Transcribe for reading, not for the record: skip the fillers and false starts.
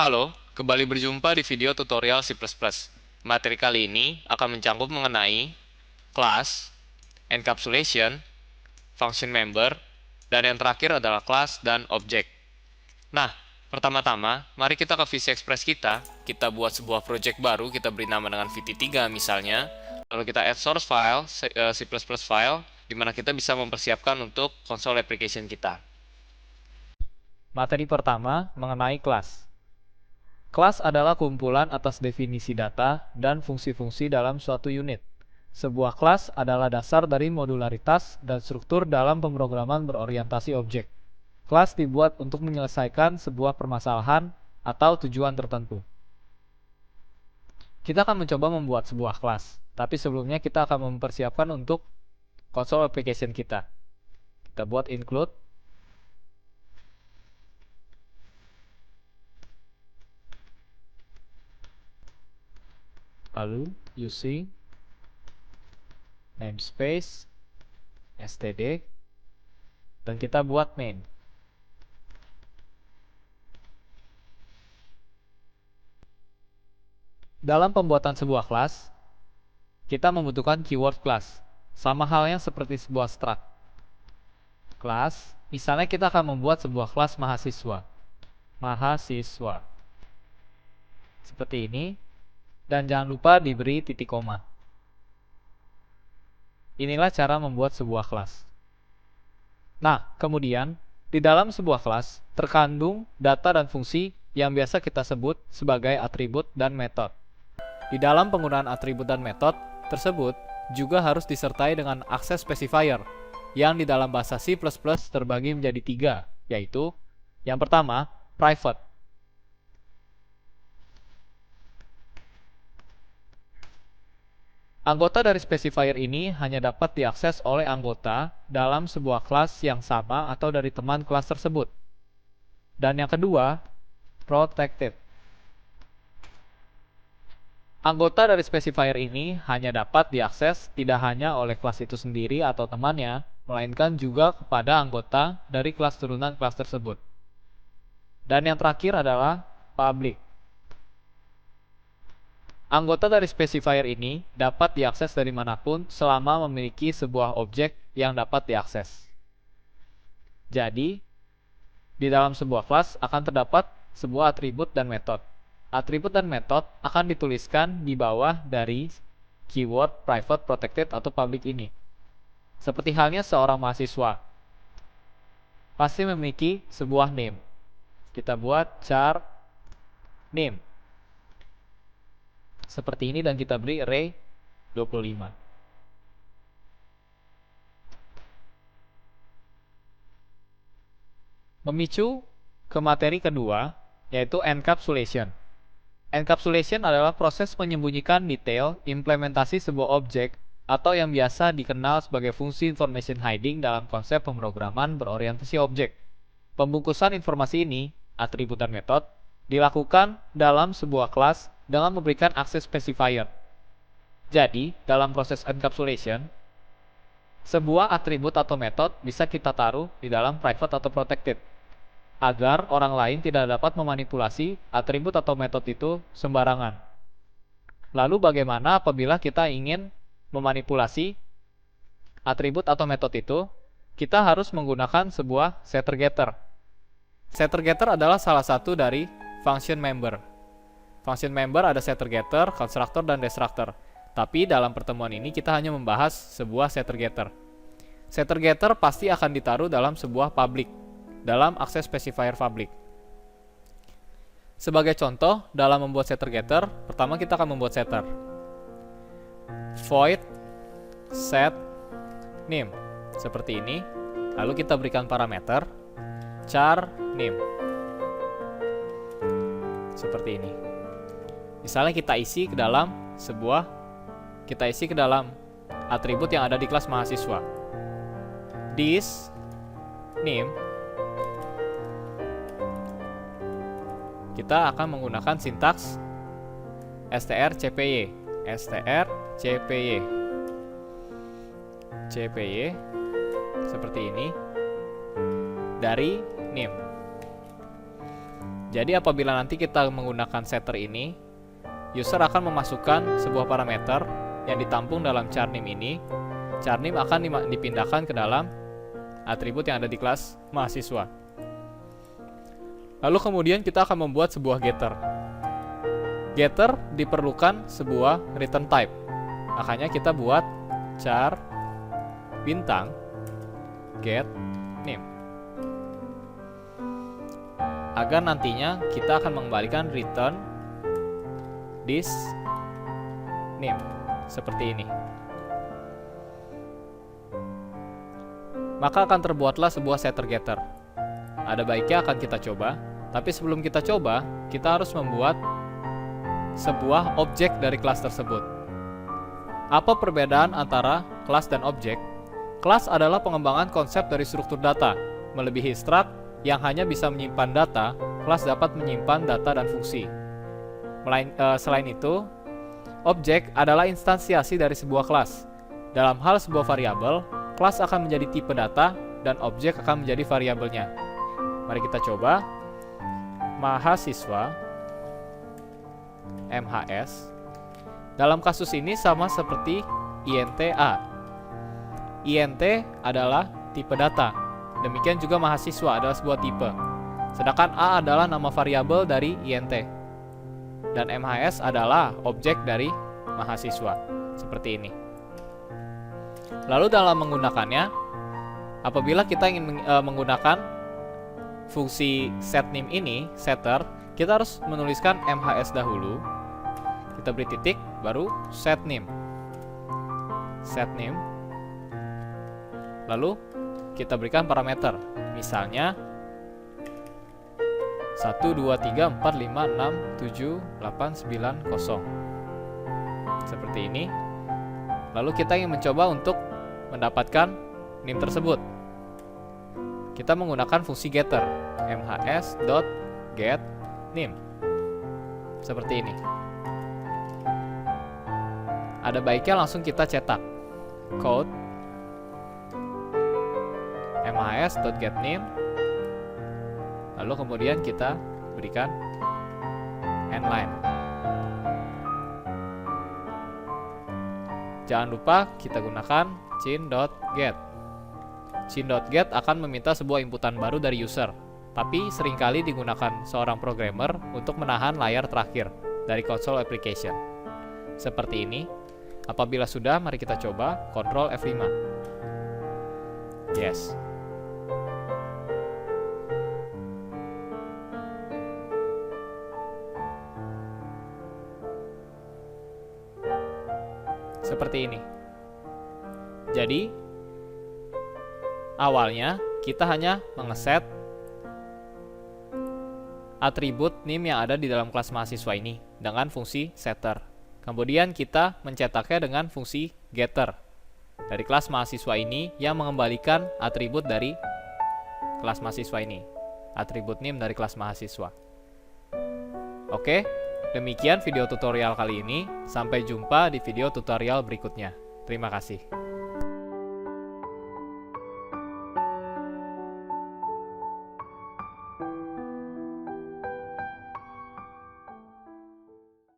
Halo, kembali berjumpa di video tutorial C++. Materi kali ini akan mencakup mengenai kelas, encapsulation, function member, dan yang terakhir adalah kelas dan objek. Nah, pertama-tama, mari kita ke VC Express kita. Kita buat sebuah project baru, kita beri nama dengan VT3 misalnya. Lalu kita add source file, C++ file, di mana kita bisa mempersiapkan untuk console application kita. Materi pertama mengenai kelas. Kelas adalah kumpulan atas definisi data dan fungsi-fungsi dalam suatu unit. Sebuah kelas adalah dasar dari modularitas dan struktur dalam pemrograman berorientasi objek. Kelas dibuat untuk menyelesaikan sebuah permasalahan atau tujuan tertentu. Kita akan mencoba membuat sebuah kelas, tapi sebelumnya kita akan mempersiapkan untuk console application kita. Kita buat include. Lalu using namespace std dan kita buat main. Dalam pembuatan sebuah kelas, kita membutuhkan keyword class, sama halnya seperti sebuah struct. Kelas, misalnya kita akan membuat sebuah kelas mahasiswa. Mahasiswa. Seperti ini, dan jangan lupa diberi titik koma. Inilah cara membuat sebuah kelas. Nah, kemudian, di dalam sebuah kelas, terkandung data dan fungsi yang biasa kita sebut sebagai atribut dan metode. Di dalam penggunaan atribut dan metode tersebut juga harus disertai dengan access specifier yang di dalam bahasa C++ terbagi menjadi 3, yaitu yang pertama, private. Anggota dari specifier ini hanya dapat diakses oleh anggota dalam sebuah kelas yang sama atau dari teman kelas tersebut. Dan yang kedua, protected. Anggota dari specifier ini hanya dapat diakses tidak hanya oleh kelas itu sendiri atau temannya, melainkan juga kepada anggota dari kelas turunan kelas tersebut. Dan yang terakhir adalah public. Anggota dari specifier ini dapat diakses dari manapun selama memiliki sebuah objek yang dapat diakses. Jadi, di dalam sebuah kelas akan terdapat sebuah atribut dan metode. Atribut dan metode akan dituliskan di bawah dari keyword private, protected, atau public ini. Seperti halnya seorang mahasiswa pasti memiliki sebuah name. Kita buat char name. Seperti ini dan kita beri array 25. Memicu ke materi kedua, yaitu encapsulation. Encapsulation adalah proses menyembunyikan detail implementasi sebuah objek atau yang biasa dikenal sebagai fungsi information hiding dalam konsep pemrograman berorientasi objek. Pembungkusan informasi ini, atribut dan metode, dilakukan dalam sebuah kelas dengan memberikan access specifier. Jadi, dalam proses encapsulation, sebuah atribut atau metode bisa kita taruh di dalam private atau protected, agar orang lain tidak dapat memanipulasi atribut atau metode itu sembarangan. Lalu bagaimana apabila kita ingin memanipulasi atribut atau metode itu? Kita harus menggunakan sebuah setter-getter. Setter-getter adalah salah satu dari function member. Function member ada setter-getter, constructor, dan destructor. Tapi dalam pertemuan ini kita hanya membahas sebuah setter-getter. Setter-getter pasti akan ditaruh dalam sebuah public, dalam access specifier public. Sebagai contoh, dalam membuat setter-getter, pertama kita akan membuat setter. Void set name. Seperti ini. Lalu kita berikan parameter char name. Seperti ini. Misalnya kita isi ke dalam atribut yang ada di kelas mahasiswa. This name, kita akan menggunakan sintaks strcpy, cpy seperti ini dari name. Jadi apabila nanti kita menggunakan setter ini, user akan memasukkan sebuah parameter yang ditampung dalam char name ini. Char name akan dipindahkan ke dalam atribut yang ada di kelas mahasiswa. Lalu kemudian kita akan membuat sebuah getter. Getter diperlukan sebuah return type. Makanya kita buat char bintang get name. Agar nantinya kita akan mengembalikan return this name seperti ini. Maka akan terbuatlah sebuah setter getter. Ada baiknya akan kita coba, tapi sebelum kita coba, kita harus membuat sebuah objek dari kelas tersebut. Apa perbedaan antara kelas dan objek? Kelas adalah pengembangan konsep dari struktur data. Melebihi struct yang hanya bisa menyimpan data, kelas dapat menyimpan data dan fungsi. Selain itu, objek adalah instansiasi dari sebuah kelas. Dalam hal sebuah variabel, kelas akan menjadi tipe data dan objek akan menjadi variabelnya. Mari kita coba. Mahasiswa MHS. Dalam kasus ini sama seperti INTA. INT adalah tipe data. Demikian juga mahasiswa adalah sebuah tipe. Sedangkan A adalah nama variabel dari INT. Dan MHS adalah objek dari mahasiswa. Seperti ini. Lalu dalam menggunakannya, apabila kita ingin menggunakan fungsi setName ini, setter, kita harus menuliskan MHS dahulu. Kita beri titik, baru setName. SetName. Lalu kita berikan parameter. Misalnya 1, 2, 3, 4, 5, 6, 7, 8, 9, 0. Seperti ini. Lalu kita ingin mencoba untuk mendapatkan name tersebut. Kita menggunakan fungsi getter mhs.getName. Seperti ini. Ada baiknya langsung kita cetak code mhs.getName. Lalu kemudian kita berikan endline. Jangan lupa kita gunakan chain.get. Chain.get akan meminta sebuah inputan baru dari user, tapi seringkali digunakan seorang programmer untuk menahan layar terakhir dari console application. Seperti ini. Apabila sudah, mari kita coba Ctrl F5. Yes. Seperti ini. Jadi, awalnya kita hanya mengeset atribut name yang ada di dalam kelas mahasiswa ini dengan fungsi setter. Kemudian kita mencetaknya dengan fungsi getter dari kelas mahasiswa ini yang mengembalikan atribut dari kelas mahasiswa ini, atribut name dari kelas mahasiswa. Oke, demikian video tutorial kali ini. Sampai jumpa di video tutorial berikutnya. Terima kasih.